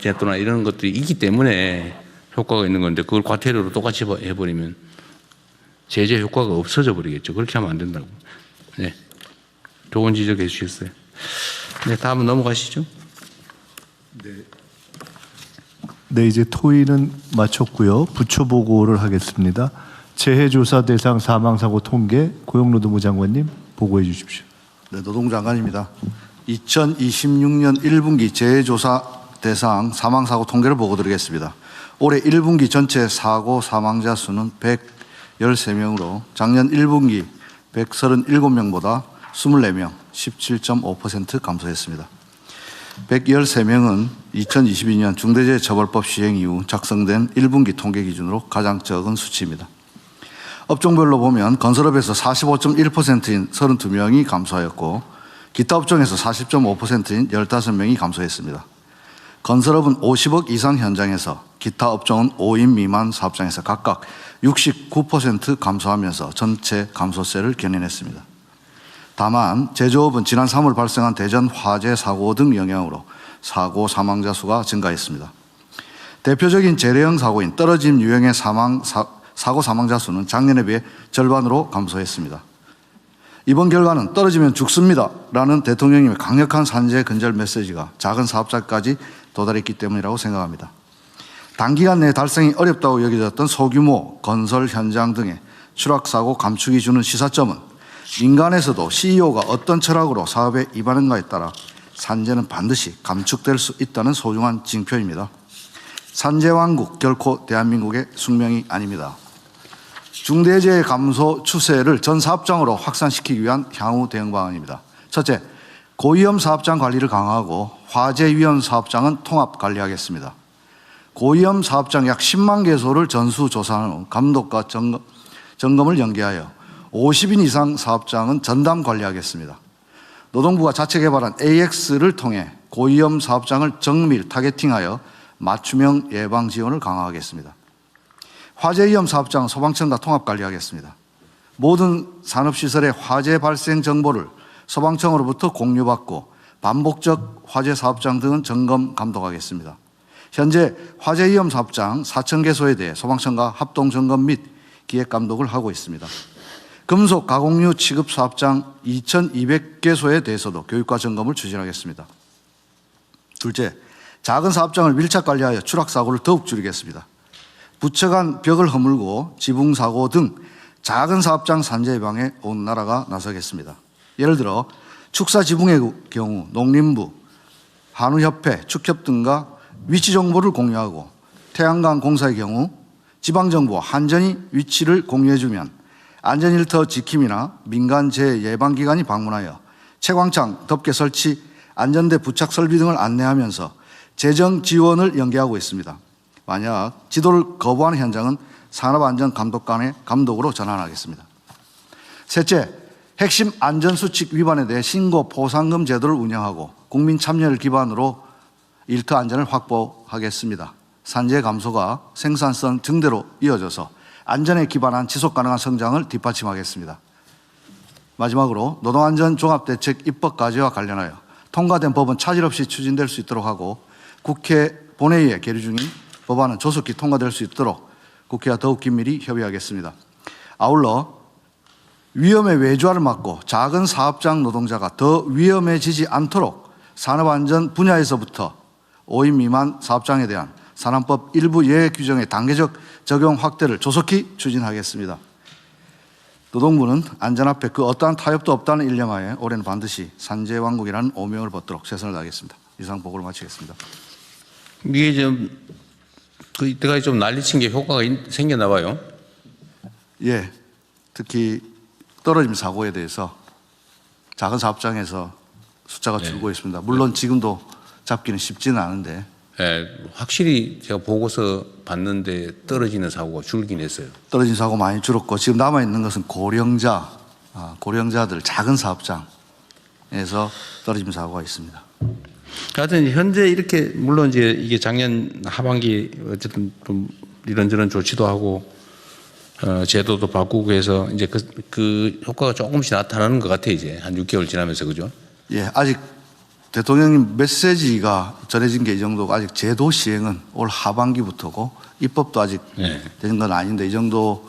제도나 이런 것들이 있기 때문에 효과가 있는 건데 그걸 과태료로 똑같이 해버리면 제재 효과가 없어져 버리겠죠. 그렇게 하면 안 된다고. 네. 좋은 지적해 주셨어요. 네, 다음은 넘어가시죠. 네, 이제 토의는 마쳤고요. 부처 보고를 하겠습니다. 재해조사 대상 사망사고 통계 고용노동부 장관님 보고해 주십시오. 네, 노동장관입니다. 2026년 1분기 재해조사 대상 사망사고 통계를 보고드리겠습니다. 올해 1분기 전체 사고 사망자 수는 113명으로 작년 1분기 137명보다 24명, 17.5% 감소했습니다. 113명은 2022년 중대재해처벌법 시행 이후 작성된 1분기 통계 기준으로 가장 적은 수치입니다. 업종별로 보면 건설업에서 45.1%인 32명이 감소하였고 기타 업종에서 40.5%인 15명이 감소했습니다. 건설업은 50억 이상 현장에서 기타 업종은 5인 미만 사업장에서 각각 69% 감소하면서 전체 감소세를 견인했습니다. 다만 제조업은 지난 3월 발생한 대전 화재 사고 등 영향으로 사고 사망자 수가 증가했습니다. 대표적인 재래형 사고인 떨어짐 유형의 사고 사망자 수는 작년에 비해 절반으로 감소했습니다. 이번 결과는 떨어지면 죽습니다 라는 대통령님의 강력한 산재 근절 메시지가 작은 사업자까지 도달했기 때문이라고 생각합니다. 단기간 내에 달성이 어렵다고 여겨졌던 소규모 건설 현장 등의 추락사고 감축이 주는 시사점은 민간에서도 CEO가 어떤 철학으로 사업에 임하는가에 따라 산재는 반드시 감축될 수 있다는 소중한 징표입니다. 산재왕국 결코 대한민국의 숙명이 아닙니다. 중대재해 감소 추세를 전 사업장으로 확산시키기 위한 향후 대응 방안입니다. 첫째, 고위험 사업장 관리를 강화하고 화재 위험 사업장은 통합 관리하겠습니다. 고위험 사업장 약 10만 개소를 전수조사한 후 감독과 점검을 연계하여 50인 이상 사업장은 전담 관리하겠습니다. 노동부가 자체 개발한 AX를 통해 고위험 사업장을 정밀 타겟팅하여 맞춤형 예방 지원을 강화하겠습니다. 화재 위험 사업장은 소방청과 통합 관리하겠습니다. 모든 산업시설의 화재 발생 정보를 소방청으로부터 공유받고 반복적 화재 사업장 등은 점검 감독하겠습니다. 현재 화재 위험 사업장 4,000개소에 대해 소방청과 합동 점검 및 기획 감독을 하고 있습니다. 금속 가공류 취급 사업장 2,200개소에 대해서도 교육과 점검을 추진하겠습니다. 둘째, 작은 사업장을 밀착 관리하여 추락사고를 더욱 줄이겠습니다. 부처 간 벽을 허물고 지붕사고 등 작은 사업장 산재 예방에 온 나라가 나서겠습니다. 예를 들어 축사 지붕의 경우 농림부, 한우협회, 축협 등과 위치 정보를 공유하고 태양광 공사의 경우 지방정부와 한전이 위치를 공유해주면 안전일터 지킴이나 민간 재해 예방기관이 방문하여 채광창, 덮개 설치, 안전대 부착 설비 등을 안내하면서 재정 지원을 연계하고 있습니다. 만약 지도를 거부하는 현장은 산업안전감독관의 감독으로 전환하겠습니다. 셋째, 핵심 안전수칙 위반에 대해 신고 포상금 제도를 운영하고 국민 참여를 기반으로 일터 안전을 확보하겠습니다. 산재 감소가 생산성 증대로 이어져서 안전에 기반한 지속가능한 성장을 뒷받침하겠습니다. 마지막으로 노동안전 종합대책 입법 과제와 관련하여 통과된 법은 차질 없이 추진될 수 있도록 하고 국회 본회의에 계류 중인 법안은 조속히 통과될 수 있도록 국회와 더욱 긴밀히 협의하겠습니다. 아울러 위험의 외주화를 막고 작은 사업장 노동자가 더 위험해지지 않도록 산업안전 분야에서부터 5인 미만 사업장에 대한 산안법 일부 예외 규정의 단계적 적용 확대를 조속히 추진하겠습니다. 노동부는 안전 앞에 그 어떠한 타협도 없다는 일념하에 올해는 반드시 산재왕국이라는 오명을 벗도록 최선을 다하겠습니다. 이상 보고를 마치겠습니다. 이게 좀 이때까지 좀 난리친 게 효과가 생겼나 봐요. 예, 특히 떨어짐 사고에 대해서 작은 사업장에서 숫자가 줄고 있습니다. 물론 지금도 잡기는 쉽지는 않은데. 네, 확실히 제가 보고서 봤는데 떨어지는 사고가 줄긴 했어요. 떨어진 사고 많이 줄었고 지금 남아있는 것은 고령자들 작은 사업장에서 떨어짐 사고가 있습니다. 하여튼 현재 이렇게 물론 이제 이게 작년 하반기 어쨌든 좀 이런저런 조치도 하고 제도도 바꾸고 해서 이제 그 효과가 조금씩 나타나는 것 같아요. 이제 한 6개월 지나면서 그죠? 예, 아직 대통령님 메시지가 전해진 게 이 정도고 아직 제도 시행은 올 하반기부터고 입법도 아직 네. 되는 건 아닌데 이 정도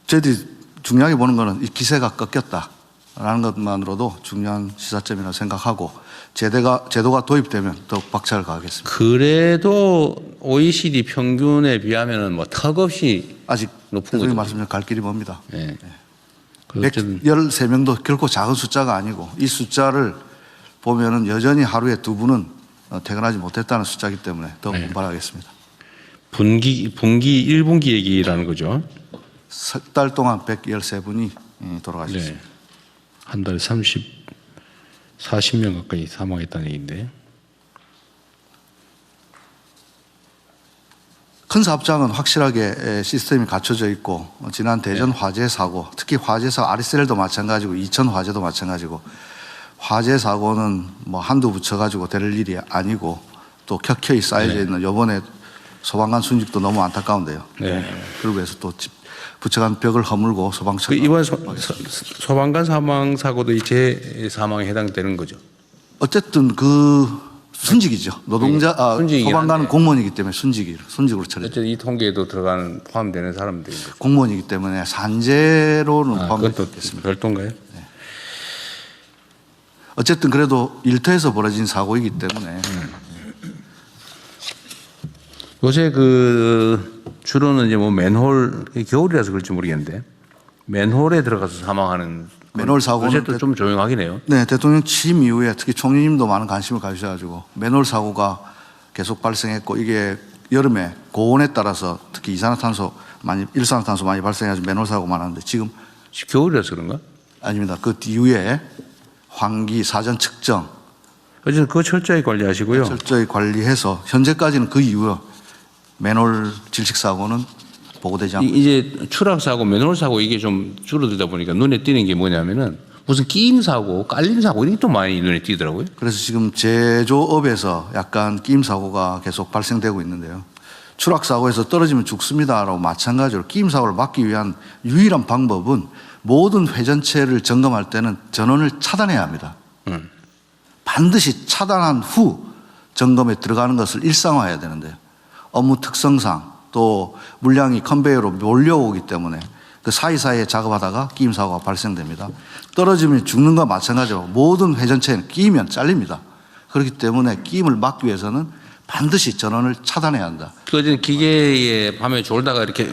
저희들이 중요하게 보는 거는 이 기세가 꺾였다라는 것만으로도 중요한 시사점이라고 생각하고 제도가 도입되면 더욱 박차를 가하겠습니다. 그래도 OECD 평균에 비하면은 뭐 턱없이 아직 높은 대통령 거죠. 말씀대로 갈 길이 멉니다. 예. 그래서 어쨌든 113명도 결코 작은 숫자가 아니고 이 숫자를 보면은 여전히 하루에 2분은 퇴근하지 못했다는 숫자이기 때문에 더욱 네. 분발하겠습니다. 분기 1분기 얘기라는 거죠. 석 달 동안 113분이 돌아가셨습니다. 네. 한 달에 40명 가까이 사망했다는 얘기인데. 큰 사업장은 확실하게 시스템이 갖춰져 있고 지난 대전 화재 사고, 특히 화재 사고 아리셀도 마찬가지고 이천 화재도 마찬가지고 화재 사고는 뭐 한두 붙여가지고 될 일이 아니고 또 켜켜이 쌓여져 있는 요번에 소방관 순직도 너무 안타까운데요. 네. 그러고 해서 또 부처간 벽을 허물고 소방차 그 이번 소방관 사망 사고도 이 재사망에 해당되는 거죠. 어쨌든 그 순직이죠. 노동자 순직이긴 소방관은 한데. 공무원이기 때문에 순직으로 처리. 어쨌든 이 통계에도 들어가는 포함되는 사람들인데. 공무원이기 때문에 산재로는 아, 포함되어 그것도 있겠습니다. 별도인가요? 어쨌든 그래도 일터에서 벌어진 사고이기 때문에 요새 그 주로는 이제 뭐 맨홀 겨울이라서 그럴지 모르겠는데 맨홀에 들어가서 사망하는 맨홀 사고는 요새 또 좀 조용하긴 해요. 네, 대통령 취임 이후에 특히 총리님도 많은 관심을 가지셔가지고 맨홀 사고가 계속 발생했고 이게 여름에 고온에 따라서 특히 일산화탄소 많이 발생해가지고 맨홀 사고가 많았는데 지금 겨울이라서 그런가? 아닙니다. 그 뒤에 환기 사전 측정 어쨌든 그거 철저히 관리하시고요. 철저히 관리해서 현재까지는 그 이후 맨홀 질식 사고는 보고되지 않고 이제 추락 사고, 맨홀 사고 이게 좀 줄어들다 보니까 눈에 띄는 게 뭐냐면은 무슨 끼임 사고, 깔림 사고 이게 또 많이 눈에 띄더라고요. 그래서 지금 제조업에서 약간 끼임 사고가 계속 발생되고 있는데요. 추락 사고에서 떨어지면 죽습니다라고 마찬가지로 끼임 사고를 막기 위한 유일한 방법은 모든 회전체를 점검할 때는 전원을 차단해야 합니다. 반드시 차단한 후 점검에 들어가는 것을 일상화해야 되는데요. 업무 특성상 또 물량이 컨베이어로 몰려오기 때문에 그 사이사이에 작업하다가 끼임 사고가 발생됩니다. 떨어지면 죽는 것과 마찬가지로 모든 회전체는 끼면 잘립니다. 그렇기 때문에 끼임을 막기 위해서는 반드시 전원을 차단해야 한다. 그 기계에 밤에 졸다가 이렇게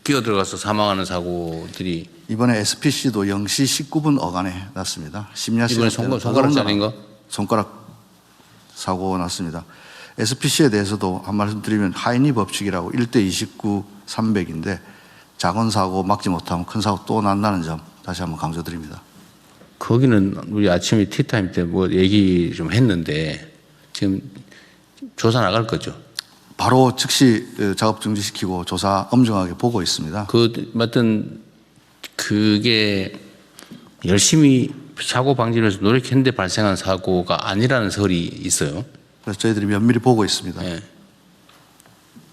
끼어 들어가서 사망하는 사고들이 이번에 SPC도 0시 19분 어간에 났습니다. 심야 이번에 시간 손가락 잘린 거? 손가락 사고가 났습니다. SPC에 대해서도 한 말씀 드리면 하이니 법칙이라고 1대 29, 300인데 작은 사고 막지 못하면 큰 사고 또 난다는 점 다시 한번 강조드립니다. 거기는 우리 아침에 티타임 때 뭐 얘기 좀 했는데 지금 조사 나갈 거죠. 바로 즉시 작업 중지시키고 조사 엄중하게 보고 있습니다. 맞든 그게 열심히 사고 방지를 위해서 노력했는데 발생한 사고가 아니라는 설이 있어요. 그래서 저희들이 면밀히 보고 있습니다. 네.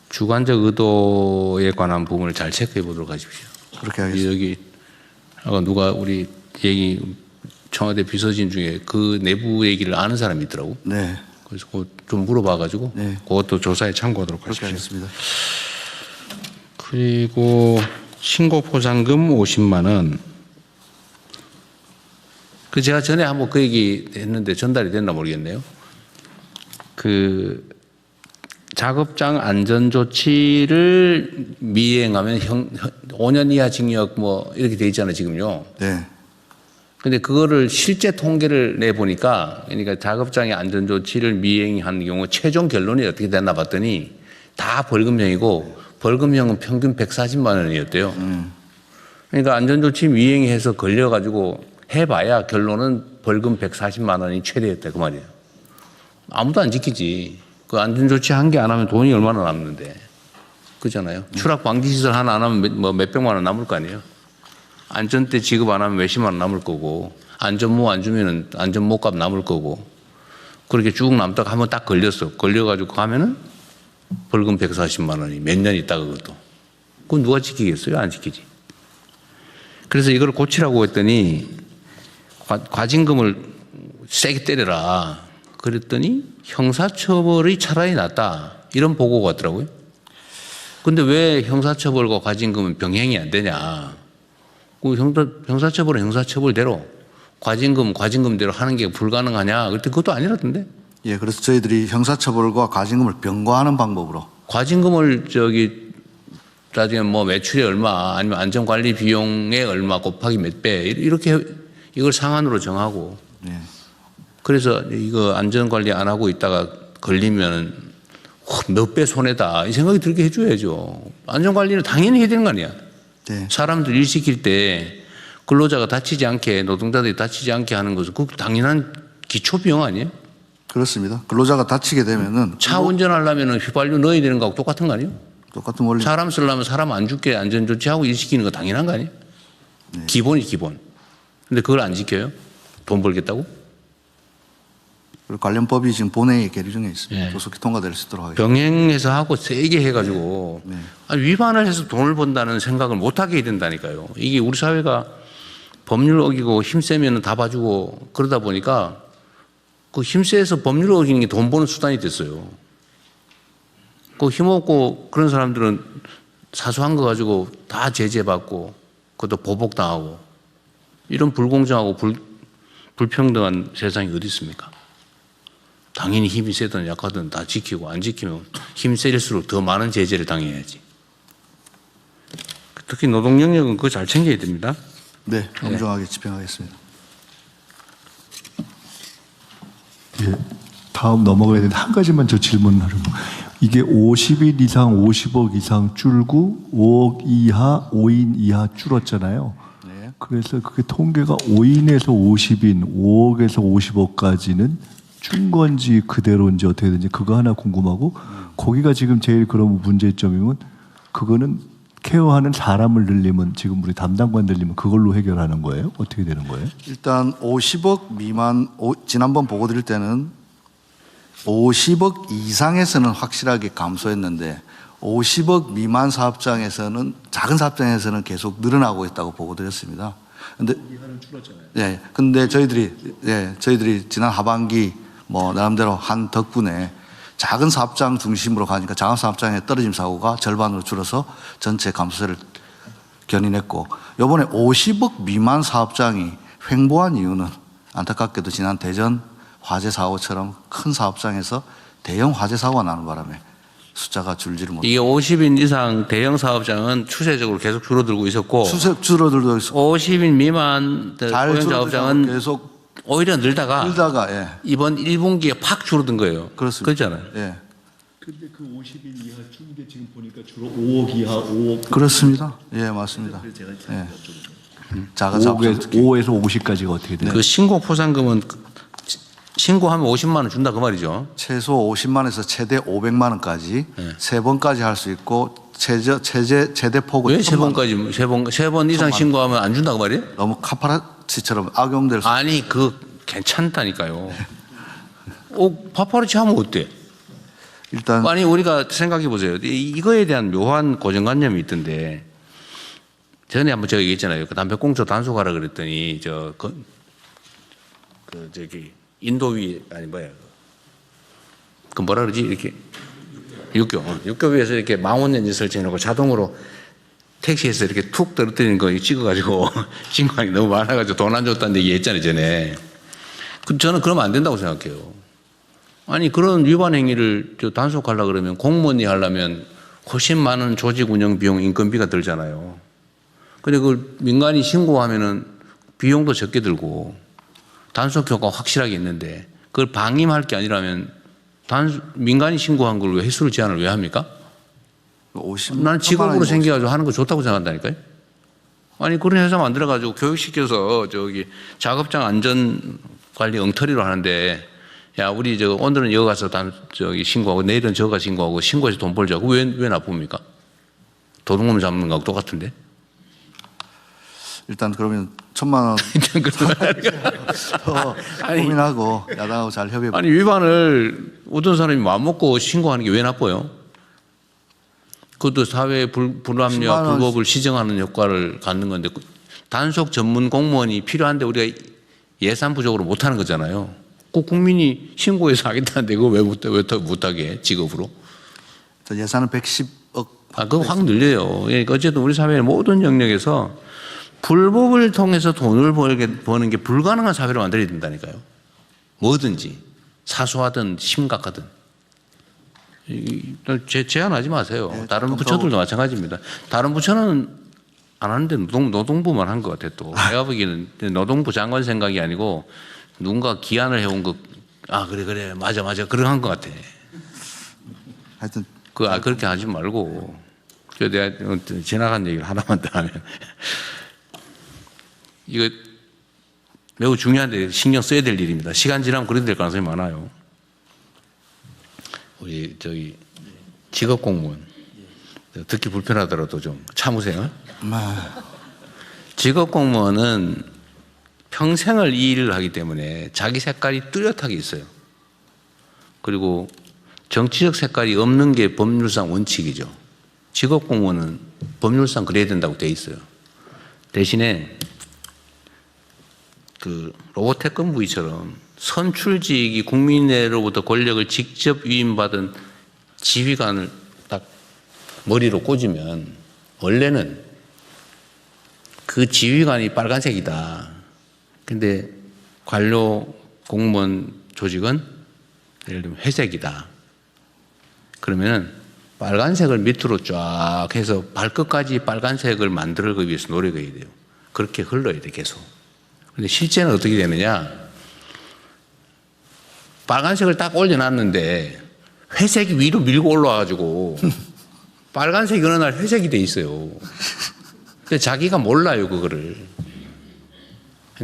주관적 의도에 관한 부분을 잘 체크해 보도록 하십시오. 그렇게 하겠습니다. 여기 누가 우리 청와대 비서진 중에 그 내부 얘기를 아는 사람이 있더라고. 네, 그래서 그거 좀 물어봐가지고 네. 그것도 조사에 참고하도록 그렇게 하십시오. 하겠습니다. 그리고 신고 포상금 50만 원. 그 제가 전에 한번 그 얘기 했는데 전달이 됐나 모르겠네요. 그 작업장 안전 조치를 미행하면 5년 이하 징역 뭐 이렇게 돼 있잖아요, 지금요. 네, 근데 그거를 실제 통계를 내 보니까 그러니까 작업장의 안전 조치를 미행한 경우 최종 결론이 어떻게 됐나 봤더니 다 벌금형이고 벌금형은 평균 140만 원이었대요. 그러니까 안전 조치 미행해서 걸려 가지고 해봐야 결론은 벌금 140만 원이 최대였다 그 말이에요. 아무도 안 지키지. 그 안전 조치 한 개 안 하면 돈이 얼마나 남는데. 그잖아요. 추락 방지 시설 하나 안 하면 뭐 몇백만 원 남을 거 아니에요. 안전대 지급 안 하면 몇십만 원 남을 거고, 안전모 안 주면은 안전모값 남을 거고, 그렇게 쭉 남다가 한번 딱 걸렸어. 걸려가지고 가면은 벌금 140만 원이 몇 년 있다 그것도. 그건 누가 지키겠어요? 안 지키지. 그래서 이걸 고치라고 했더니 과징금을 세게 때려라. 그랬더니 형사처벌이 차라리 낫다. 이런 보고가 왔더라고요. 근데 왜 형사처벌과 과징금은 병행이 안 되냐. 그 형사처벌은 형사처벌대로 과징금은 과징금대로 하는 게 불가능하냐. 그랬더니 그것도 아니라던데. 예, 그래서 저희들이 형사처벌과 과징금을 병거하는 방법으로 과징금을 나중에 뭐 매출이 얼마 아니면 안전관리 비용에 얼마 곱하기 몇 배 이렇게 이걸 상한으로 정하고 예. 그래서 이거 안전관리 안 하고 있다가 걸리면 몇 배 손해다 이 생각이 들게 해줘야죠. 안전관리는 당연히 해야 되는 거 아니야. 네. 사람들 일 시킬 때 근로자가 다치지 않게 노동자들이 다치지 않게 하는 것은 그 당연한 기초 비용 아니에요? 그렇습니다. 근로자가 다치게 되면은 차 운전하려면 휘발유 넣어야 되는 거하고 똑같은 거 아니에요? 똑같은 원리. 사람 쓰려면 사람 안 죽게 안전조치하고 일 시키는 거 당연한 거 아니에요? 기본이 기본. 근데 그걸 안 지켜요? 돈 벌겠다고? 그리고 관련 법이 지금 본회의 계류 중에 있습니다. 네. 조속히 통과될 수 있도록 하겠습니다. 병행해서 하고 세게 해가지고 네. 아니, 위반을 해서 돈을 번다는 생각을 못하게 해야 된다니까요. 이게 우리 사회가 법률 어기고 힘세면 다 봐주고 그러다 보니까 그 힘세서 법률 어기는 게 돈 버는 수단이 됐어요. 그 힘없고 그런 사람들은 사소한 거 가지고 다 제재받고 그것도 보복당하고 이런 불공정하고 불평등한 세상이 어디 있습니까? 당연히 힘이 세든 약하든 다 지키고 안 지키면 힘 세일수록 더 많은 제재를 당해야지. 특히 노동 영역은 그거 잘 챙겨야 됩니다. 네, 엄정하게 집행하겠습니다. 예, 다음 넘어가야 되는데 한 가지만 저 질문하려고. 이게 50인 이상 50억 이상 줄고 5억 이하 5인 이하 줄었잖아요. 네. 그래서 그게 통계가 5인에서 50인 5억에서 50억까지는 준 건지 그대로인지 어떻게 되는지 그거 하나 궁금하고 거기가 지금 제일 그런 문제점이면 그거는 케어하는 사람을 늘리면 지금 우리 담당관 늘리면 그걸로 해결하는 거예요? 어떻게 되는 거예요? 일단 50억 미만 지난번 보고 드릴 때는 50억 이상에서는 확실하게 감소했는데 50억 미만 사업장에서는 작은 사업장에서는 계속 늘어나고 있다고 보고 드렸습니다. 근데 예. 근데 저희들이 지난 하반기 뭐 나름대로 한 덕분에 작은 사업장 중심으로 가니까 작은 사업장의 떨어짐 사고가 절반으로 줄어서 전체 감소세를 견인했고 이번에 50억 미만 사업장이 횡보한 이유는 안타깝게도 지난 대전 화재 사고처럼 큰 사업장에서 대형 화재 사고가 나는 바람에 숫자가 줄지를 못해요. 이게 50인 이상 대형 사업장은 추세적으로 계속 줄어들고 있었고 추세 줄어들고 있고 50인 미만 고용 사업장은 계속 오히려 늘다가 예. 이번 1분기에 팍 줄어든 거예요. 그렇습니다. 그렇잖아요. 예. 근데 그 50인 이하 준 게 지금 보니까 주로 5억 이하 5억 그렇습니다. 예, 맞습니다. 예. 작은 사업장 특히 5에서 50까지가 어떻게 돼요? 그 신고 포상금은 신고하면 50만 원 준다 그 말이죠. 최소 50만에서 최대 500만 원까지 세 번까지 할 수 있고 최대 폭은 왜 세 1000만 원. 번까지 세 번 이상 신고하면 안 준다 그 말이에요? 너무 카파라치처럼 악용될 수. 아니 그 괜찮다니까요. 파파라치 하면 어때? 일단 아니 우리가 생각해 보세요. 이거에 대한 묘한 고정관념이 있던데 전에 한번 제가 얘기했잖아요. 그 담배꽁초 단속하라 그랬더니 저기 인도위 아니 뭐야 그 뭐라 그러지 이렇게 육교 위에서 이렇게 망원렌즈 설치해놓고 자동으로 택시에서 이렇게 툭 떨어뜨리는 거 찍어가지고 신고하는 게 너무 많아가지고 돈 안 줬다는 얘기 했잖아요 전에. 저는 그러면 안 된다고 생각해요. 아니 그런 위반 행위를 단속하려고 그러면 공무원이 하려면 훨씬 많은 조직 운영 비용 인건비가 들잖아요. 근데 그걸 민간이 신고하면은 비용도 적게 들고 단속 효과 확실하게 있는데 그걸 방임할 게 아니라면 민간이 신고한 걸 왜 횟수를 제한을 왜 합니까? 50. 난 직업으로 생겨가지고 하는 거 좋다고 생각한다니까요. 아니 그런 회사 만들어가지고 교육시켜서 저기 작업장 안전 관리 엉터리로 하는데 야 우리 오늘은 여기 가서 저기 신고하고 내일은 저기 가서 신고하고 신고해서 돈 벌자고 왜 나쁩니까? 도둑놈 잡는 거하고 똑같은데. 일단 그러면 1000만 원 아니, 고민하고 야당하고 잘 협의해. 아니 위반을 어떤 사람이 마음 먹고 신고하는 게 왜 나빠요? 그것도 사회 불합리와 10만 원. 불법을 시정하는 효과를 갖는 건데 단속 전문 공무원이 필요한데 우리가 예산 부족으로 못하는 거잖아요. 그 국민이 신고해서 하겠다는데 그거 왜 못하게 직업으로? 예산은 110억. 그거 확 늘려요. 그러니까 어쨌든 우리 사회의 모든 영역에서 불법을 통해서 돈을 버는 게 불가능한 사회로 만들어야 된다니까요. 뭐든지 사소하든 심각하든. 제한하지 마세요. 네, 다른 부처들도 마찬가지입니다. 다른 부처는 안 하는데 노동부만 한 것 같아요. 또 내가 보기에는 노동부 장관 생각이 아니고 누군가 기한을 해온 거, 그래 맞아 그런 한 것 같아. 하여튼 그렇게 하지 말고. 내가 지나간 얘기를 하나만 더 하면 이거 매우 중요한데 신경 써야 될 일입니다. 시간 지나면 그렇게 될 가능성이 많아요. 우리 직업 공무원 듣기 불편하더라도 좀 참으세요. 직업 공무원은 평생을 이 일을 하기 때문에 자기 색깔이 뚜렷하게 있어요. 그리고 정치적 색깔이 없는 게 법률상 원칙이죠. 직업 공무원은 법률상 그래야 된다고 돼 있어요. 대신에 그 로봇 태권부위처럼 선출직이 국민으로부터 권력을 직접 위임받은 지휘관을 딱 머리로 꽂으면 원래는 그 지휘관이 빨간색이다. 근데 관료 공무원 조직은 예를 들면 회색이다. 그러면은 빨간색을 밑으로 쫙 해서 발끝까지 빨간색을 만들기 위해서 노력해야 돼요. 그렇게 흘러야 돼 계속. 근데 실제는 어떻게 되느냐? 빨간색을 딱 올려놨는데 회색이 위로 밀고 올라와가지고 빨간색이 어느 날 회색이 돼 있어요. 근데 자기가 몰라요 그거를.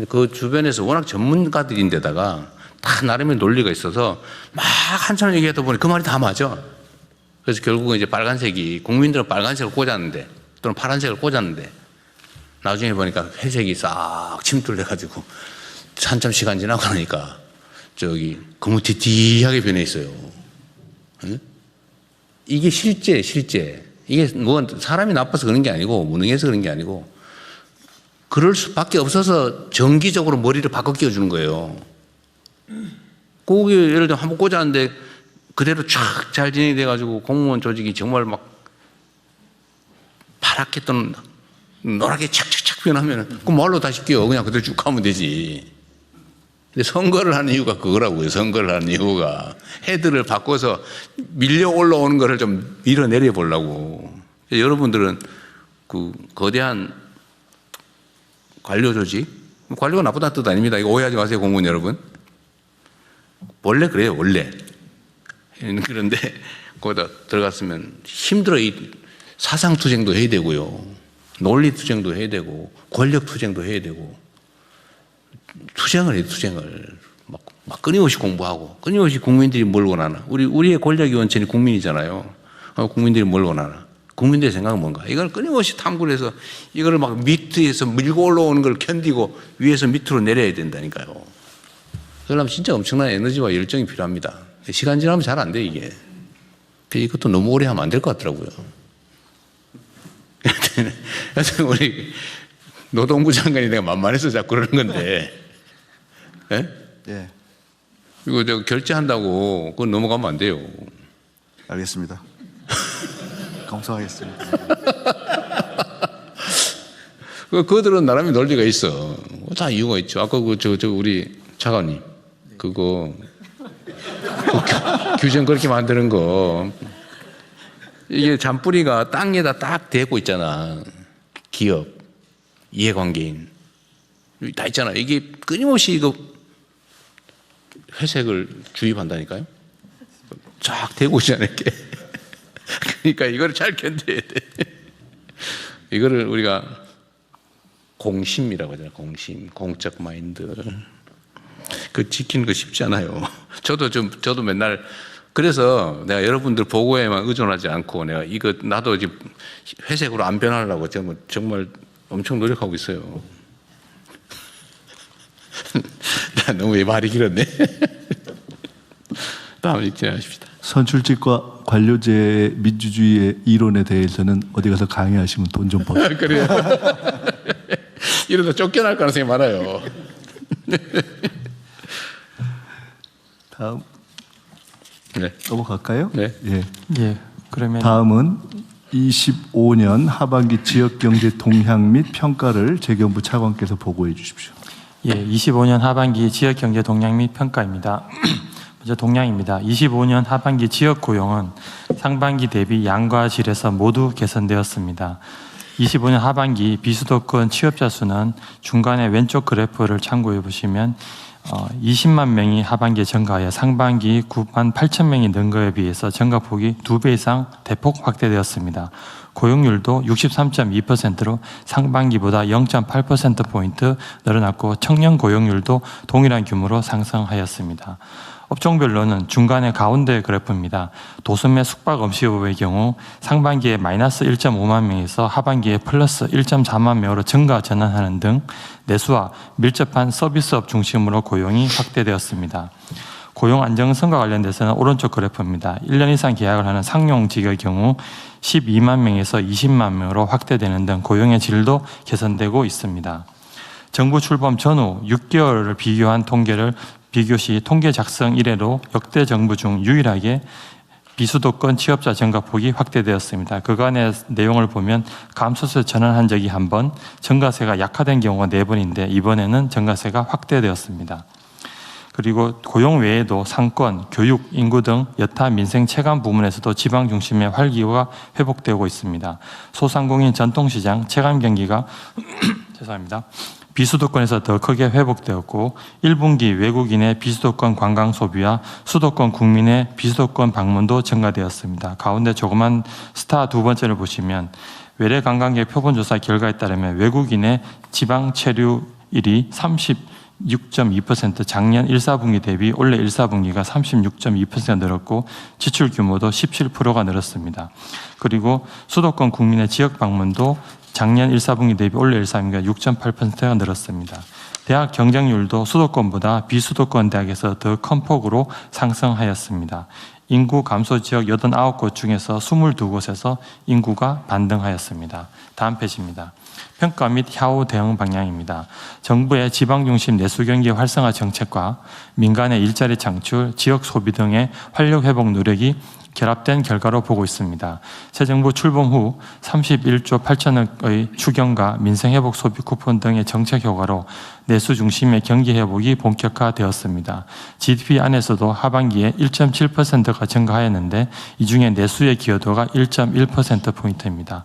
그 주변에서 워낙 전문가들인데다가 다 나름의 논리가 있어서 막 한참 얘기하다 보니 그 말이 다 맞아. 그래서 결국은 이제 빨간색이 국민들은 빨간색을 꽂았는데 또는 파란색을 꽂았는데 나중에 보니까 회색이 싹 침투해가지고 한참 시간 지나고 나니까 거무튀튀하게 변해 있어요. 응? 이게 실제. 이게 뭐 사람이 나빠서 그런 게 아니고 무능해서 그런 게 아니고 그럴 수밖에 없어서 정기적으로 머리를 바꿔 끼워주는 거예요. 거기 예를 들어 한번 꽂았는데 그대로 쫙 잘 진행이 돼가지고 공무원 조직이 정말 막 파랗게 또는 노랗게 착착착 변하면 그 뭘로 다시 끼워 그냥 그대로 쭉 가면 되지. 근데 선거를 하는 이유가 그거라고요. 선거를 하는 이유가 헤드를 바꿔서 밀려 올라오는 거를 좀 밀어내려 보려고. 여러분들은 그 거대한 관료 조직, 관료가 나쁘다는 뜻 아닙니다. 이거 오해하지 마세요, 공무원 여러분. 원래 그래요, 원래. 그런데 거기다 들어갔으면 힘들어. 이 사상투쟁도 해야 되고요. 논리투쟁도 해야 되고, 권력투쟁도 해야 되고, 투쟁을 해요, 투쟁을. 막 끊임없이 공부하고, 끊임없이 국민들이 뭘 원하나. 우리의 권력의 원천이 국민이잖아요. 국민들이 뭘 원하나. 국민들의 생각은 뭔가. 이걸 끊임없이 탐구를 해서 이걸 막 밑에서 밀고 올라오는 걸 견디고 위에서 밑으로 내려야 된다니까요. 그러려면 진짜 엄청난 에너지와 열정이 필요합니다. 시간 지나면 잘 안 돼, 이게. 이것도 너무 오래 하면 안 될 것 같더라고요. 하여튼 우리 노동부 장관이 내가 만만해서 자꾸 그러는 건데. 예? 예, 이거 내가 결제한다고 그건 넘어가면 안 돼요. 알겠습니다. 검토하겠습니다. 그들은 나름의 논리가 있어. 다 이유가 있죠. 아까 우리 차관님 그거 규정 그렇게 만드는 거 이게 잔뿌리가 땅에다 딱 대고 있잖아. 기업, 이해관계인 다 있잖아. 이게 끊임없이 이거 회색을 주입한다니까요. 쫙 대고 있잖아 이렇게. 그러니까 이거를 잘 견뎌야 돼. 이거를 우리가 공심이라고 하잖아요. 공심, 공적 마인드. 그 지키는 거 쉽지 않아요. 저도 맨날 그래서 내가 여러분들 보고에만 의존하지 않고 내가 이거 나도 이제 회색으로 안 변하려고 정말 엄청 노력하고 있어요. 나 너무 말이 길었네. 다음 진행하십시다. 선출직과 관료제의 민주주의의 이론에 대해서는 어디 가서 강의하시면 돈 좀 벌어요. 그래요. 이러다 쫓겨날 가능성이 많아요. 다음 네. 넘어갈까요? 네. 예. 예, 그러면 다음은 25년 하반기 지역경제 동향 및 평가를 재경부 차관께서 보고해 주십시오. 예, 25년 하반기 지역 경제 동향 및 평가입니다. 먼저 동향입니다. 25년 하반기 지역 고용은 상반기 대비 양과 질에서 모두 개선되었습니다. 25년 하반기 비수도권 취업자 수는 중간에 왼쪽 그래프를 참고해 보시면 20만 명이 하반기에 증가하여 상반기 9만 8천 명이 는 거에 비해서 증가폭이 2배 이상 대폭 확대되었습니다. 고용률도 63.2%로 상반기보다 0.8%포인트 늘어났고 청년 고용률도 동일한 규모로 상승하였습니다. 업종별로는 중간에 가운데 그래프입니다. 도소매 숙박음식업의 경우 상반기에 마이너스 1.5만 명에서 하반기에 플러스 1.4만 명으로 증가 전환하는 등 내수와 밀접한 서비스업 중심으로 고용이 확대되었습니다. 고용 안정성과 관련돼서는 오른쪽 그래프입니다. 1년 이상 계약을 하는 상용직의 경우 12만 명에서 20만 명으로 확대되는 등 고용의 질도 개선되고 있습니다. 정부 출범 전후 6개월을 비교한 통계를 비교시 통계 작성 이래로 역대 정부 중 유일하게 비수도권 취업자 증가폭이 확대되었습니다. 그간의 내용을 보면 감소세 전환한 적이 한 번, 증가세가 약화된 경우가 4번인데 이번에는 증가세가 확대되었습니다. 그리고 고용 외에도 상권, 교육, 인구 등 여타 민생 체감 부문에서도 지방 중심의 활기가 회복되고 있습니다. 소상공인 전통시장 체감 경기가 죄송합니다. 비수도권에서 더 크게 회복되었고 1분기 외국인의 비수도권 관광 소비와 수도권 국민의 비수도권 방문도 증가되었습니다. 가운데 조그만 스타 두 번째를 보시면 외래 관광객 표본조사 결과에 따르면 외국인의 지방 체류율이 36.2% 작년 1, 4분기 대비 올해 1, 4분기가 36.2% 늘었고 지출 규모도 17%가 늘었습니다. 그리고 수도권 국민의 지역 방문도 작년 1, 4분기 대비 올해 1, 4분기가 6.8%가 늘었습니다. 대학 경쟁률도 수도권보다 비수도권 대학에서 더 큰 폭으로 상승하였습니다. 인구 감소 지역 89곳 중에서 22곳에서 인구가 반등하였습니다. 다음 페이지입니다. 평가 및 향후 대응 방향입니다. 정부의 지방 중심 내수 경기 활성화 정책과 민간의 일자리 창출, 지역 소비 등의 활력 회복 노력이 결합된 결과로 보고 있습니다. 새 정부 출범 후 31조 8천억의 추경과 민생회복 소비 쿠폰 등의 정책 효과로 내수 중심의 경기 회복이 본격화되었습니다. GDP 안에서도 하반기에 1.7%가 증가하였는데 이 중에 내수의 기여도가 1.1%포인트입니다.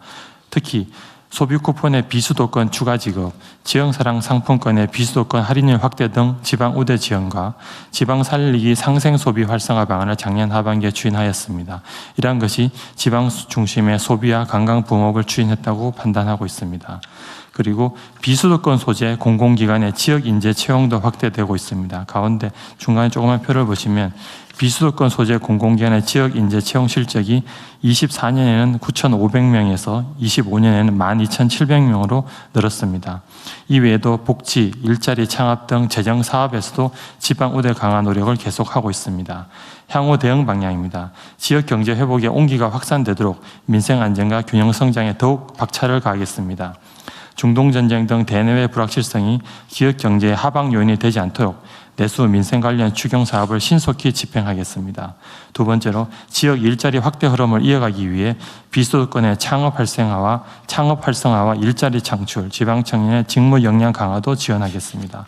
특히 소비 쿠폰의 비수도권 추가 지급, 지역사랑 상품권의 비수도권 할인율 확대 등 지방 우대 지원과 지방 살리기 상생 소비 활성화 방안을 작년 하반기에 추진하였습니다. 이러한 것이 지방 중심의 소비와 관광 붐업을 추진했다고 판단하고 있습니다. 그리고 비수도권 소재 공공기관의 지역 인재 채용도 확대되고 있습니다. 가운데 중간에 조그만 표를 보시면 비수도권 소재 공공기관의 지역 인재 채용 실적이 24년에는 9,500명에서 25년에는 12,700명으로 늘었습니다. 이외에도 복지, 일자리 창업 등 재정 사업에서도 지방 우대 강화 노력을 계속하고 있습니다. 향후 대응 방향입니다. 지역 경제 회복의 온기가 확산되도록 민생 안정과 균형 성장에 더욱 박차를 가하겠습니다. 중동전쟁 등 대내외 불확실성이 지역 경제의 하방 요인이 되지 않도록 내수 민생 관련 추경 사업을 신속히 집행하겠습니다. 두 번째로 지역 일자리 확대 흐름을 이어가기 위해 비수도권의 창업 활성화와 일자리 창출, 지방 청년의 직무 역량 강화도 지원하겠습니다.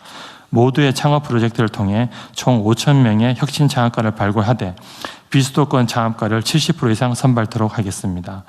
모두의 창업 프로젝트를 통해 총 5,000명의 혁신 창업가를 발굴하되 비수도권 창업가를 70% 이상 선발토록 하겠습니다.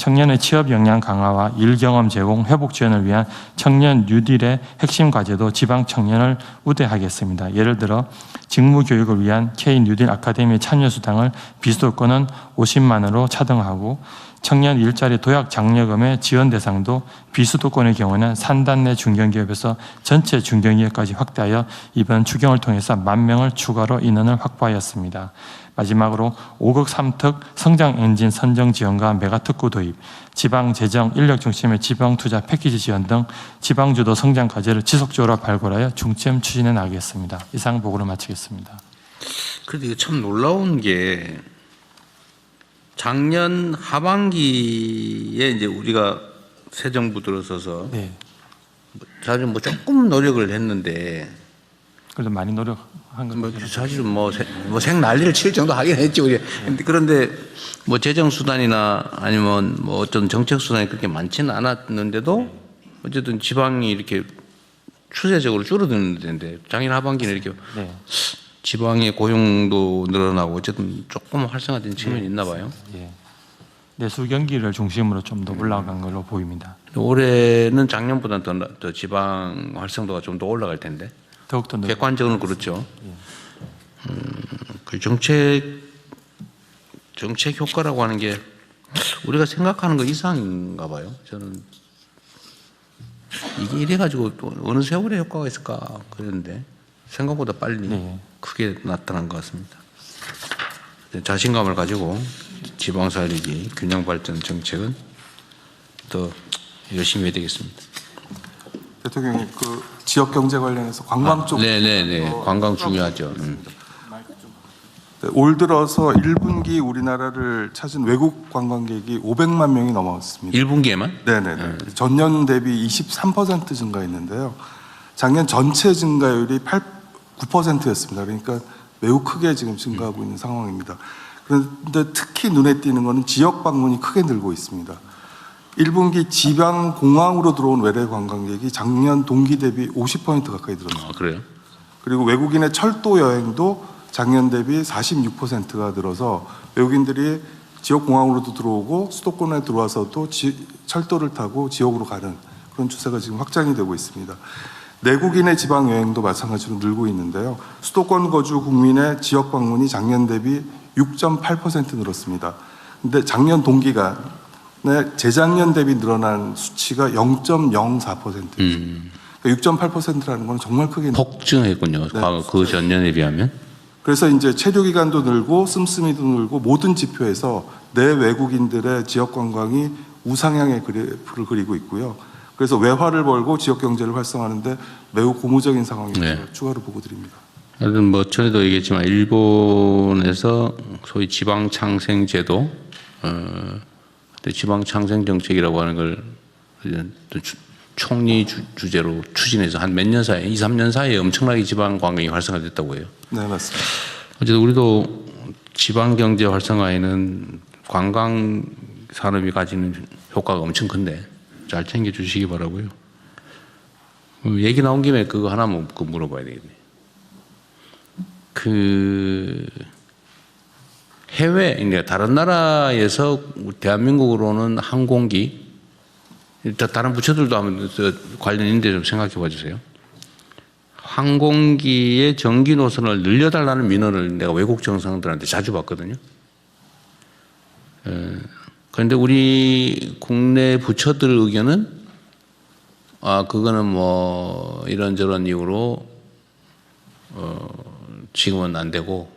청년의 취업 역량 강화와 일 경험 제공, 회복 지원을 위한 청년 뉴딜의 핵심 과제도 지방 청년을 우대하겠습니다. 예를 들어 직무 교육을 위한 K 뉴딜 아카데미 참여 수당을 비수도권은 50만 원으로 차등하고 청년 일자리 도약 장려금의 지원 대상도 비수도권의 경우는 산단 내 중견기업에서 전체 중견기업까지 확대하여 이번 추경을 통해서 10,000명을 추가로 인원을 확보하였습니다. 마지막으로 5급 3특 성장 엔진 선정 지원과 메가특구 도입, 지방 재정 인력 중심의 지방 투자 패키지 지원 등 지방 주도 성장 과제를 지속적으로 발굴하여 중점 추진해 나가겠습니다. 이상 보고를 마치겠습니다. 그런데 이거 참 놀라운 게 작년 하반기에 이제 우리가 새 정부 들어서서 네. 사실 뭐 조금 노력을 했는데 그래도 많이 노력한 것 뭐 같아요. 사실은 생 난리를 칠 정도 하긴 했죠. 우리. 그런데 뭐 재정 수단이나 아니면 뭐 어떤 정책 수단이 그렇게 많지는 않았는데도 어쨌든 지방이 이렇게 추세적으로 줄어드는 데인데 작년 하반기는 이렇게 네. 지방의 고용도 늘어나고 어쨌든 조금 활성화된 측면이 있나 봐요. 예. 내수 경기를 중심으로 좀 더 올라간 걸로 보입니다. 올해는 작년보다는 더 지방 활성도가 좀 더 올라갈 텐데 더욱더 객관적으로는 그렇죠. 그 정책 효과라고 하는 게 우리가 생각하는 것 이상인가 봐요. 저는 이게 이래가지고 또 어느 세월에 효과가 있을까 그랬는데 생각보다 빨리 네. 크게 나타난 것 같습니다. 자신감을 가지고 지방 살리기 균형 발전 정책은 더 열심히 해야 되겠습니다. 대통령님, 그 지역 경제 관련해서 관광 쪽. 네네네. 관광 중요하죠. 네, 올 들어서 1분기 우리나라를 찾은 외국 관광객이 500만 명이 넘었습니다. 1분기에만? 네네네. 전년 대비 23% 증가했는데요. 작년 전체 증가율이 9%였습니다. 그러니까 매우 크게 지금 증가하고 있는 상황입니다. 그런데 특히 눈에 띄는 것은 지역 방문이 크게 늘고 있습니다. 1분기 지방 공항으로 들어온 외래 관광객이 작년 동기 대비 50% 가까이 늘었습니다. 아, 그래요? 그리고 외국인의 철도 여행도 작년 대비 46%가 늘어서 외국인들이 지역 공항으로도 들어오고 수도권에 들어와서도 철도를 타고 지역으로 가는 그런 추세가 지금 확장이 되고 있습니다. 내국인의 지방 여행도 마찬가지로 늘고 있는데요. 수도권 거주 국민의 지역 방문이 작년 대비 6.8% 늘었습니다. 근데 작년 동기간에 재작년 대비 늘어난 수치가 0.04%입니다. 6.8%라는 건 정말 크게 폭증했군요. 과거 그 전년에 비하면. 그래서 이제 체류 기간도 늘고 씀씀이도 늘고 모든 지표에서 내 외국인들의 지역 관광이 우상향의 그래프를 그리고 있고요. 그래서 외화를 벌고 지역 경제를 활성화하는데 매우 고무적인 상황이라서 네. 추가로 보고 드립니다. 하여튼 뭐 전에도 얘기했지만 일본에서 소위 지방창생제도, 지방창생 정책이라고 하는 걸 총리 주제로 추진해서 한 몇 년 사이에 2, 3년 사이에 엄청나게 지방 관광이 활성화됐다고 해요. 네, 맞습니다. 어쨌든 우리도 지방 경제 활성화에는 관광 산업이 가지는 효과가 엄청 큰데 잘 챙겨 주시기 바라고요. 얘기 나온 김에 그거 하나 물어봐야 되겠네. 그 해외, 그러니까 다른 나라에서 대한민국으로는 항공기, 다른 부처들도 한번 관련 있는데 좀 생각해 봐 주세요. 항공기의 전기 노선을 늘려달라는 민원을 내가 외국 정상들한테 자주 받거든요. 그런데 우리 국내 부처들 의견은 그거는 뭐 이런저런 이유로 지금은 안 되고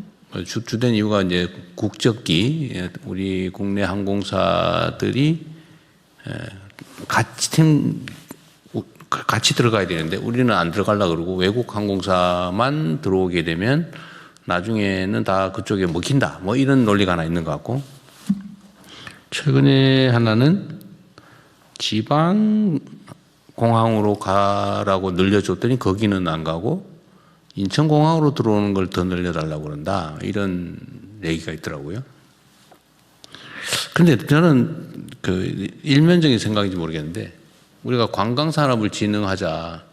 주된 이유가 이제 국적기 우리 국내 항공사들이 같이 들어가야 되는데 우리는 안 들어가려고 그러고 외국 항공사만 들어오게 되면 나중에는 다 그쪽에 먹힌다. 뭐 이런 논리가 하나 있는 것 같고 최근에 하나는 지방 공항으로 가라고 늘려줬더니 거기는 안 가고 인천공항으로 들어오는 걸 더 늘려달라고 그런다. 이런 얘기가 있더라고요. 그런데 저는 그 일면적인 생각인지 모르겠는데 우리가 관광산업을 진흥하자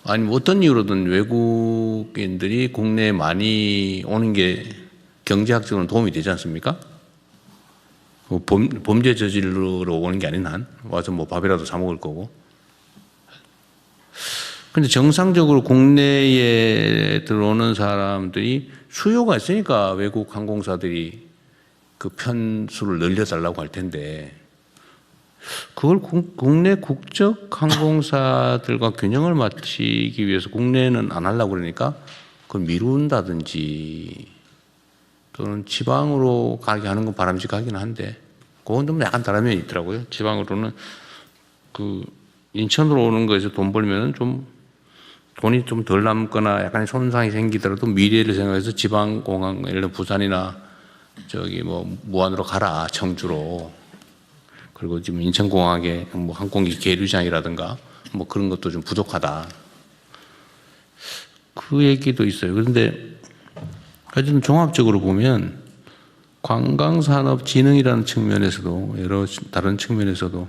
아니면 어떤 이유로든 외국인들이 국내에 많이 오는 게 경제학적으로 도움이 되지 않습니까? 범죄 저지르러 오는 게 아닌 한 와서 뭐 밥이라도 사 먹을 거고. 근데 정상적으로 국내에 들어오는 사람들이 수요가 있으니까 외국 항공사들이 그 편수를 늘려달라고 할 텐데 그걸 국내 국적 항공사들과 균형을 맞추기 위해서 국내는 안 하려고 그러니까 그걸 미룬다든지 또는 지방으로 가게 하는 건 바람직하긴 한데 그건 좀 약간 다른 면이 있더라고요. 지방으로는 그 인천으로 오는 거에서 돈 벌면은 좀 돈이 좀 덜 남거나 약간의 손상이 생기더라도 미래를 생각해서 지방공항 예를 들어 부산이나 저기 뭐 무안으로 가라 청주로 그리고 지금 인천공항에 뭐 항공기 계류장이라든가 뭐 그런 것도 좀 부족하다. 그 얘기도 있어요. 그런데 하여튼 종합적으로 보면 관광산업진흥이라는 측면에서도 여러 다른 측면에서도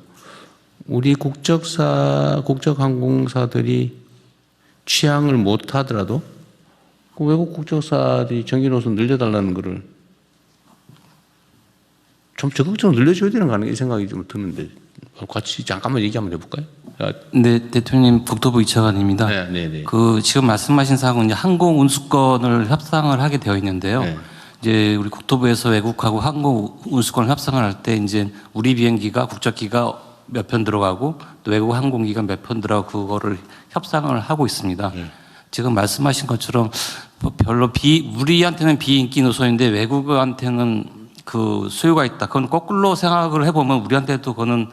우리 국적항공사들이 취향을 못 하더라도 그 외국 국적사들이 전기 노선 늘려달라는 거를 좀 적극적으로 늘려줘야 되는 거 아닌가 이 생각이 좀 드는데 같이 잠깐만 얘기 한번 해볼까요? 네, 대통령 국토부 이차관입니다. 네. 그 지금 말씀하신 사항은 이제 항공 운수권을 협상을 하게 되어 있는데요. 네. 이제 우리 국토부에서 외국하고 항공 운수권을 협상을 할 때 이제 우리 비행기가 국적기가 몇 편 들어가고 또 외국 항공기가 몇 편 들어가고 그거를 협상을 하고 있습니다. 지금 말씀하신 것처럼 별로 우리한테는 비인기 노선인데 외국한테는 그 수요가 있다. 그건 거꾸로 생각을 해보면 우리한테도 그거는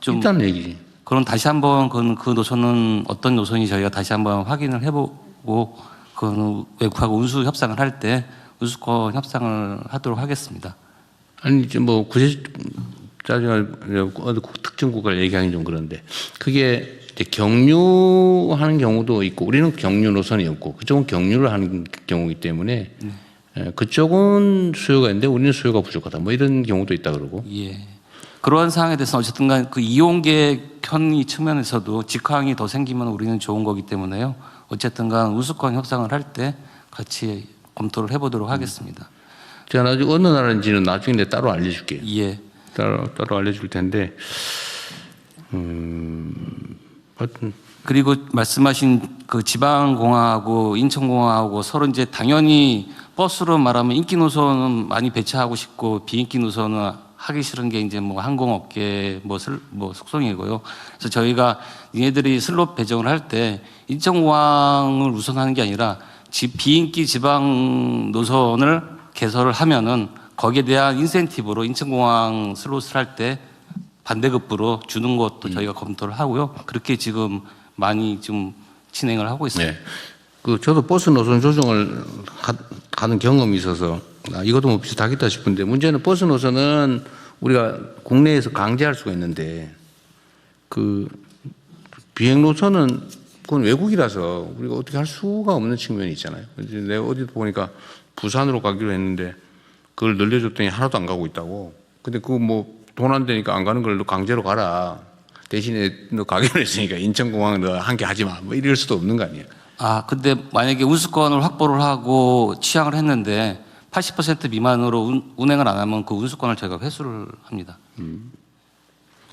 좀 일단 얘기지. 그럼 다시 한번 그 노선은 어떤 노선이 저희가 다시 한번 확인을 해보고 그 외국하고 운수 협상을 할 때 운수권 협상을 하도록 하겠습니다. 아니 이제 뭐 구체 짜증을 어느 특정 국가를 얘기하기 좀 그런데 그게 이제 경유하는 경우도 있고 우리는 경유 노선이 없고 그쪽은 경유를 하는 경우이기 때문에 그쪽은 수요가 있는데 우리는 수요가 부족하다. 뭐 이런 경우도 있다 그러고. 예. 그러한 상황에 대해서 어쨌든 간 그 이용객 편의 측면에서도 직항이 더 생기면 우리는 좋은 거기 때문에요. 어쨌든 간 운수권 협상을 할 때 같이 검토를 해보도록 하겠습니다. 제가 나중에 어느 나라인지는 나중에 내가 따로 알려줄게요. 예. 따로 알려줄 텐데, 하여튼 그리고 말씀하신 그 지방공항하고 인천공항하고 서로 이제 당연히 버스로 말하면 인기 노선은 많이 배치하고 싶고 비인기 노선은 하기 싫은 게 이제 뭐 항공업계 뭐 속성이고요. 그래서 저희가 얘네들이 슬롯 배정을 할 때 인천공항을 우선하는 게 아니라 비인기 지방 노선을 개설을 하면은 거기에 대한 인센티브로 인천공항 슬롯을 할 때 반대급부로 주는 것도 저희가 검토를 하고요. 그렇게 지금 많이 좀 진행을 하고 있습니다. 네. 그 저도 버스 노선 조정을 하는 경험이 있어서 이것도 뭐 비슷하겠다 싶은데 문제는 버스 노선은 우리가 국내에서 강제할 수가 있는데 그 비행 노선은 그건 외국이라서 우리가 어떻게 할 수가 없는 측면이 있잖아요. 이제 내가 어디 보니까 부산으로 가기로 했는데 그걸 늘려줬더니 하나도 안 가고 있다고. 근데 그거 뭐 돈 안 되니까 안 가는 걸 너 강제로 가라. 대신에 너 가기로 했으니까 인천공항 너 한 개 하지 마. 뭐 이럴 수도 없는 거 아니에요. 아, 근데 만약에 운수권을 확보를 하고 취향을 했는데 80% 미만으로 운행을 안 하면 그 운수권을 저희가 회수를 합니다.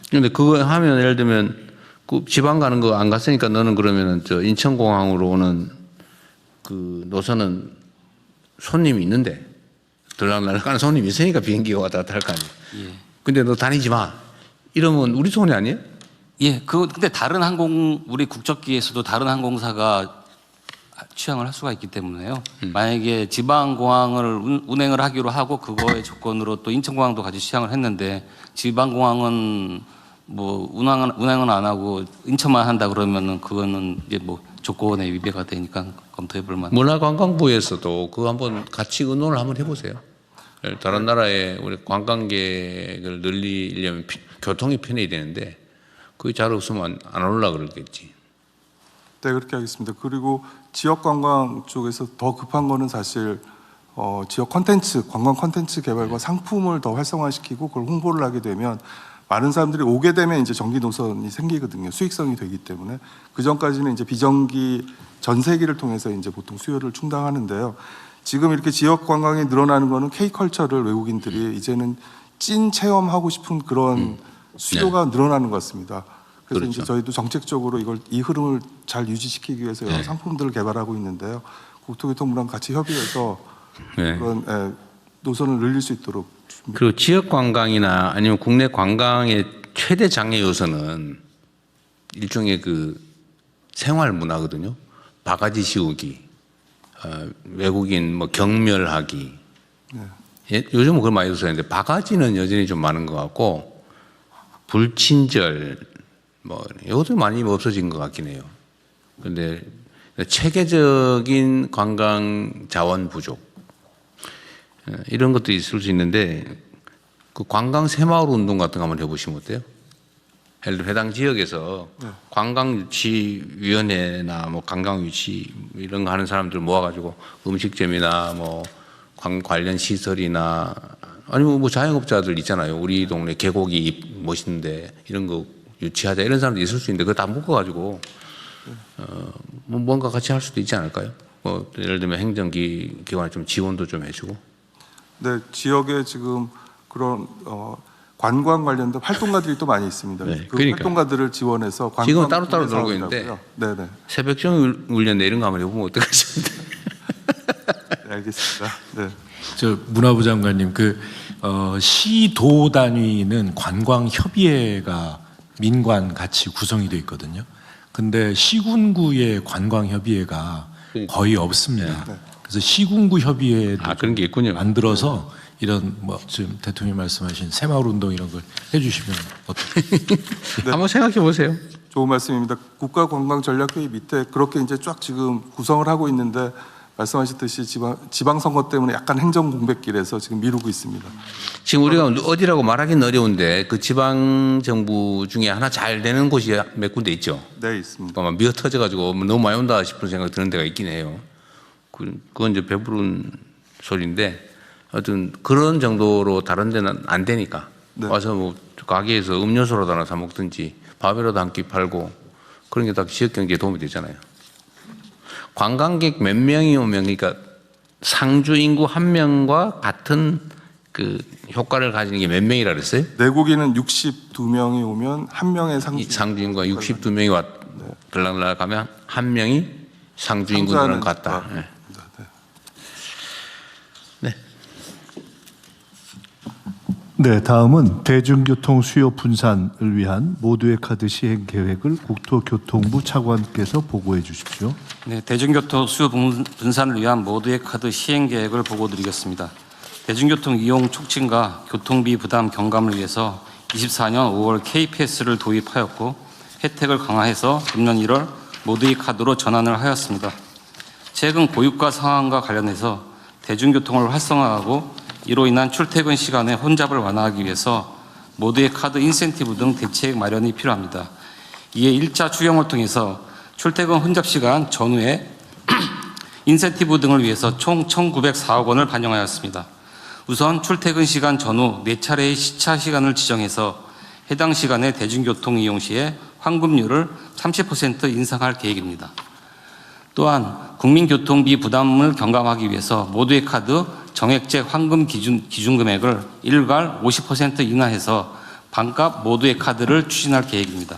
근데 그거 하면 예를 들면 그 지방 가는 거 안 갔으니까 너는 그러면은 저 인천공항으로 오는 그 노선은 손님이 있는데 들어가는 가는 손님이 있으니까 비행기가 왔다 갔다 할 거 아니에요. 예. 근데 너 다니지 마. 이러면 우리 손해 아니에요? 예, 근데 다른 우리 국적기에서도 다른 항공사가 취향을 할 수가 있기 때문에요. 만약에 지방공항을 운행을 하기로 하고 그거의 조건으로 또 인천공항도 같이 취향을 했는데 지방공항은 뭐 운행은 안 하고 인천만 한다 그러면은 그거는 이제 뭐 조건에 위배가 되니까 검토해 볼 만. 문화관광부에서도 그거 한번 같이 의논을 한번 해보세요. 다른 나라에 우리 관광객을 늘리려면 교통이 편해야 되는데 그게 잘 없으면 안 올라 그러겠지. 네, 그렇게 하겠습니다. 그리고 지역 관광 쪽에서 더 급한 거는 사실 지역 컨텐츠, 관광 컨텐츠 개발과 상품을 더 활성화시키고 그걸 홍보를 하게 되면 많은 사람들이 오게 되면 이제 전기 노선이 생기거든요. 수익성이 되기 때문에 그 전까지는 이제 비전기 전세기를 통해서 이제 보통 수요를 충당하는데요. 지금 이렇게 지역 관광이 늘어나는 거는 K컬처를 외국인들이 이제는 찐 체험하고 싶은 그런 수요가 늘어나는 것 같습니다. 그래서 그렇죠. 이제 저희도 정책적으로 이 흐름을 잘 유지시키기 위해서 여러 네. 상품들을 개발하고 있는데요. 국토교통부랑 같이 협의해서 네. 그런 노선을 늘릴 수 있도록. 그리고 지역 관광이나 아니면 국내 관광의 최대 장애 요소는 일종의 그 생활 문화거든요. 바가지 씌우기, 외국인 뭐 경멸하기. 네. 예, 요즘은 그걸 많이 쓰는데 바가지는 여전히 좀 많은 것 같고 불친절 뭐 이것도 많이 없어진 것 같긴 해요. 그런데 체계적인 관광 자원 부족 이런 것도 있을 수 있는데 그 관광 새마을 운동 같은 거 한번 해보시면 어때요? 예를 들어 해당 지역에서 관광유치위원회나 뭐 관광유치 이런 거 하는 사람들 모아가지고 음식점이나 뭐 관련 시설이나 아니면 뭐 자영업자들 있잖아요. 우리 동네 계곡이 멋있는데 이런 거 유치하자 이런 사람도 있을 수 있는데 그거 다 묶어가지고 뭐 뭔가 같이 할 수도 있지 않을까요? 뭐 예를 들면 행정기관에 좀 지원도 좀 해주고. 네, 지역에 지금 그런 관광 관련된 활동가들이 또 많이 있습니다. 네, 그 그러니까요. 활동가들을 지원해서 관광 지금은 따로따로 놀고 있는데 네네. 새벽경 훈련 이런 거 한번 해보면 어떡하지? 네, 알겠습니다. 네. 저 문화부 장관님 시도 단위는 관광협의회가 민관 같이 구성이 돼 있거든요. 근데 시군구의 관광협의회가 거의 없습니다. 네. 그래서 시군구 협의회도 그런 게 있군요. 만들어서 이런 뭐 지금 대통령이 말씀하신 새마을 운동 이런 걸 해주시면 어떨까요? 한번 생각해 보세요. 좋은 말씀입니다. 국가관광전략회의 밑에 그렇게 이제 쫙 지금 구성을 하고 있는데 말씀하셨듯이 지방선거 때문에 약간 행정 공백길에서 지금 미루고 있습니다. 지금 우리가 어디라고 말하기는 어려운데 그 지방 정부 중에 하나 잘 되는 곳이 몇 군데 있죠. 네, 있습니다. 그러니까 미어 터져가지고 너무 많이 온다 싶은 생각 드는 데가 있긴 해요. 그건 이제 배부른 소리인데 하여튼 그런 정도로 다른 데는 안 되니까 네. 와서 뭐 가게에서 음료수라도 하나 사 먹든지 밥이라도 한 끼 팔고 그런 게 다 지역 경제에 도움이 되잖아요. 관광객 몇 명이 오면 그러니까 상주 인구 1명과 같은 그 효과를 가지는 게 몇 명이라 그랬어요? 내국인은 62명이 오면 한 명의 상주 인구가 62명이 들락날락 가면 한 명이 상주 인구랑 같다. 네. 네. 네, 다음은 대중교통 수요 분산을 위한 모두의 카드 시행 계획을 국토교통부 차관께서 보고해 주십시오. 네, 대중교통 수요 분산을 위한 모두의 카드 시행 계획을 보고드리겠습니다. 대중교통 이용 촉진과 교통비 부담 경감을 위해서 24년 5월 KPS를 도입하였고 혜택을 강화해서 금년 1월 모두의 카드로 전환을 하였습니다. 최근 고유가 상황과 관련해서 대중교통을 활성화하고 이로 인한 출퇴근 시간의 혼잡을 완화하기 위해서 모두의 카드 인센티브 등 대책 마련이 필요합니다. 이에 1차 추경을 통해서 출퇴근 혼잡 시간 전후에 인센티브 등을 위해서 총 1,904억 원을 반영하였습니다. 우선 출퇴근 시간 전후 4차례의 시차 시간을 지정해서 해당 시간에 대중교통 이용 시에 환급률을 30% 인상할 계획입니다. 또한 국민교통비 부담을 경감하기 위해서 모두의 카드 정액제 환급 기준 금액을 일괄 50% 인하해서 반값 모두의 카드를 추진할 계획입니다.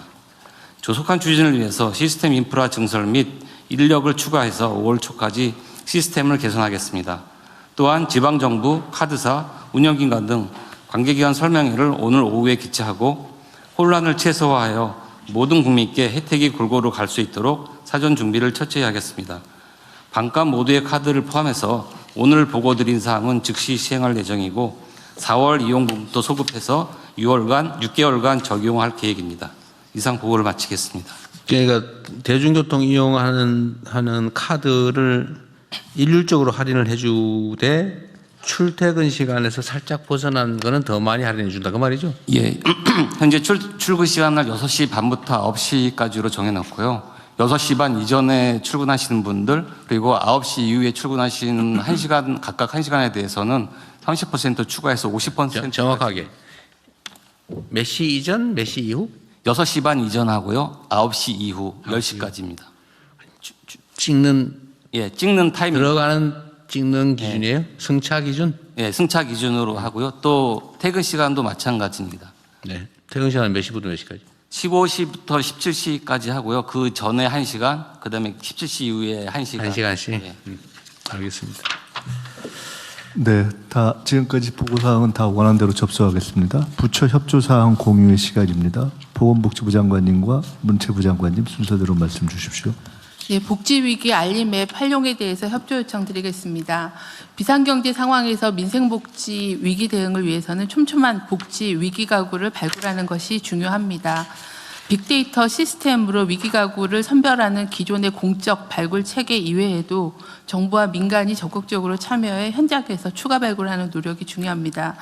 조속한 추진을 위해서 시스템 인프라 증설 및 인력을 추가해서 5월 초까지 시스템을 개선하겠습니다. 또한 지방정부, 카드사, 운영기관 등 관계기관 설명회를 오늘 오후에 개최하고 혼란을 최소화하여 모든 국민께 혜택이 골고루 갈 수 있도록 사전 준비를 철저히 하겠습니다. 반값 모두의 카드를 포함해서 오늘 보고드린 사항은 즉시 시행할 예정이고 4월 이용분부터 소급해서 6개월간 적용할 계획입니다. 이상 보고를 마치겠습니다. 그러니까 대중교통 이용하는 카드를 일률적으로 할인을 해주되 출퇴근 시간에서 살짝 벗어난 거는 더 많이 할인해 준다 그 말이죠? 예, 현재 출근 시간을 6시 반부터 9시까지로 정해놨고요. 6시 반 이전에 출근하시는 분들 그리고 9시 이후에 출근하시는 1시간 각각 1시간에 대해서는 30% 추가해서 50% 정확하게 몇 시 이전, 몇 시 이후? 6시 반 이전하고요. 9시 이후 10시까지입니다. 찍는 타이밍 들어가는 찍는 기준이에요? 승차 기준? 예, 승차 기준으로 하고요. 또 퇴근 시간도 마찬가지입니다. 네. 퇴근 시간은 몇 시부터 몇 시까지? 15시부터 17시까지 하고요. 그 전에 1시간, 그다음에 17시 이후에 1시간. 1시간씩? 예. 알겠습니다. 네, 다 지금까지 보고사항은 다 원안대로 접수하겠습니다. 부처 협조사항 공유의 시간입니다. 보건복지부 장관님과 문체부 장관님 순서대로 말씀 주십시오. 네, 복지위기 알림 앱 활용에 대해서 협조 요청드리겠습니다. 비상경제 상황에서 민생복지 위기 대응을 위해서는 촘촘한 복지 위기가구를 발굴하는 것이 중요합니다. 빅데이터 시스템으로 위기가구를 선별하는 기존의 공적 발굴 체계 이외에도 정부와 민간이 적극적으로 참여해 현장에서 추가 발굴하는 노력이 중요합니다.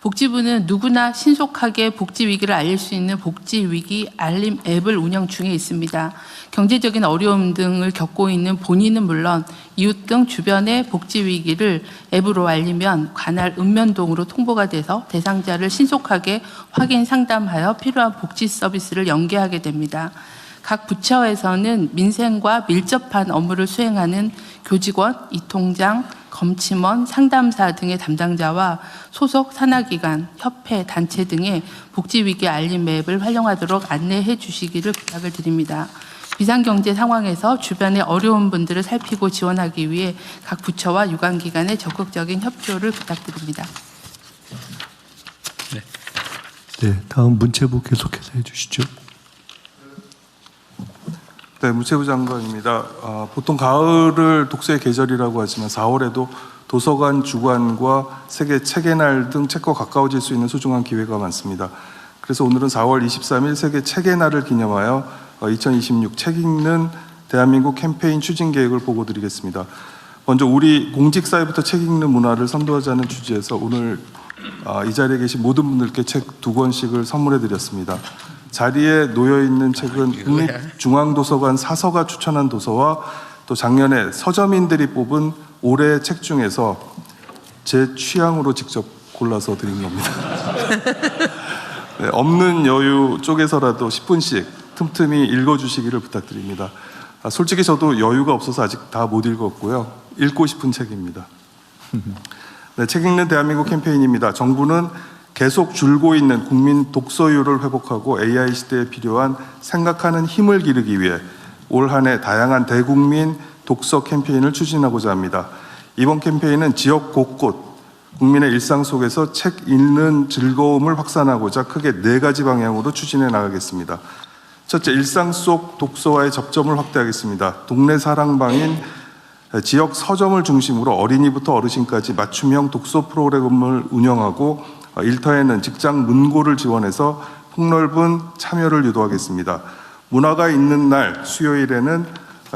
복지부는 누구나 신속하게 복지 위기를 알릴 수 있는 복지 위기 알림 앱을 운영 중에 있습니다. 경제적인 어려움 등을 겪고 있는 본인은 물론 이웃 등 주변의 복지 위기를 앱으로 알리면 관할 읍면동으로 통보가 돼서 대상자를 신속하게 확인 상담하여 필요한 복지 서비스를 연계하게 됩니다. 각 부처에서는 민생과 밀접한 업무를 수행하는 교직원, 이통장, 검침원, 상담사 등의 담당자와 소속 산하기관, 협회, 단체 등의 복지위기 알림 앱을 활용하도록 안내해 주시기를 부탁을 드립니다. 비상경제 상황에서 주변의 어려운 분들을 살피고 지원하기 위해 각 부처와 유관기관의 적극적인 협조를 부탁드립니다. 네, 다음 문체부 계속해서 해주시죠. 네, 문체부 장관입니다. 보통 가을을 독서의 계절이라고 하지만 4월에도 도서관 주관과 세계 책의 날 등 책과 가까워질 수 있는 소중한 기회가 많습니다. 그래서 오늘은 4월 23일 세계 책의 날을 기념하여 2026 책 읽는 대한민국 캠페인 추진 계획을 보고드리겠습니다. 먼저 우리 공직사회부터 책 읽는 문화를 선도하자는 취지에서 오늘 이 자리에 계신 모든 분들께 책 2권씩을 선물해드렸습니다. 자리에 놓여있는 책은 국립중앙도서관 사서가 추천한 도서와 또 작년에 서점인들이 뽑은 올해의 책 중에서 제 취향으로 직접 골라서 드린 겁니다. 네, 없는 여유 쪽에서라도 10분씩 틈틈이 읽어주시기를 부탁드립니다. 솔직히 저도 여유가 없어서 아직 다 못 읽었고요. 읽고 싶은 책입니다. 네, 책 읽는 대한민국 캠페인입니다. 정부는 계속 줄고 있는 국민 독서율을 회복하고 AI 시대에 필요한 생각하는 힘을 기르기 위해 올 한 해 다양한 대국민 독서 캠페인을 추진하고자 합니다. 이번 캠페인은 지역 곳곳 국민의 일상 속에서 책 읽는 즐거움을 확산하고자 크게 4가지 방향으로 추진해 나가겠습니다. 첫째, 일상 속 독서와의 접점을 확대하겠습니다. 동네 사랑방인 지역 서점을 중심으로 어린이부터 어르신까지 맞춤형 독서 프로그램을 운영하고 일터에는 직장 문고를 지원해서 폭넓은 참여를 유도하겠습니다. 문화가 있는 날 수요일에는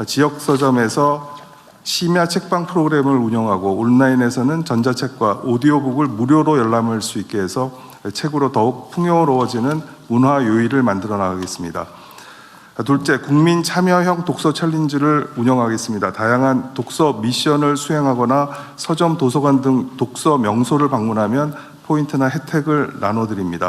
지역 서점에서 심야 책방 프로그램을 운영하고 온라인에서는 전자책과 오디오북을 무료로 열람할 수 있게 해서 책으로 더욱 풍요로워지는 문화 요일을 만들어 나가겠습니다. 둘째, 국민 참여형 독서 챌린지를 운영하겠습니다. 다양한 독서 미션을 수행하거나 서점, 도서관 등 독서 명소를 방문하면 포인트나 혜택을 나눠드립니다.